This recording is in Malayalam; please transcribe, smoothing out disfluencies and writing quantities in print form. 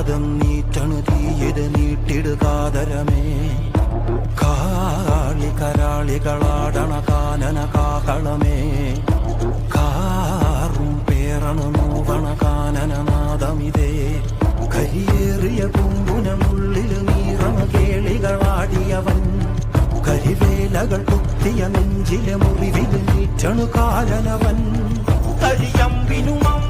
കാതം നീറ്റണു തീയത് നീട്ടിടുകാതരമേ കാളി കരാളികളാടണ കാനന കാകളമേ കാറും പേറണു നോവണ കാനനനാദമിതേ കരിയേറിയ കുമ്പുനമുള്ളിൽ നീറണ കേളികളാടിയവൻ കരിവേലകൾ കുത്തിയ നെഞ്ചിലെ മുറിവിൽ നീറ്റണു കാലനവൻ കരിയമ്പിനുമ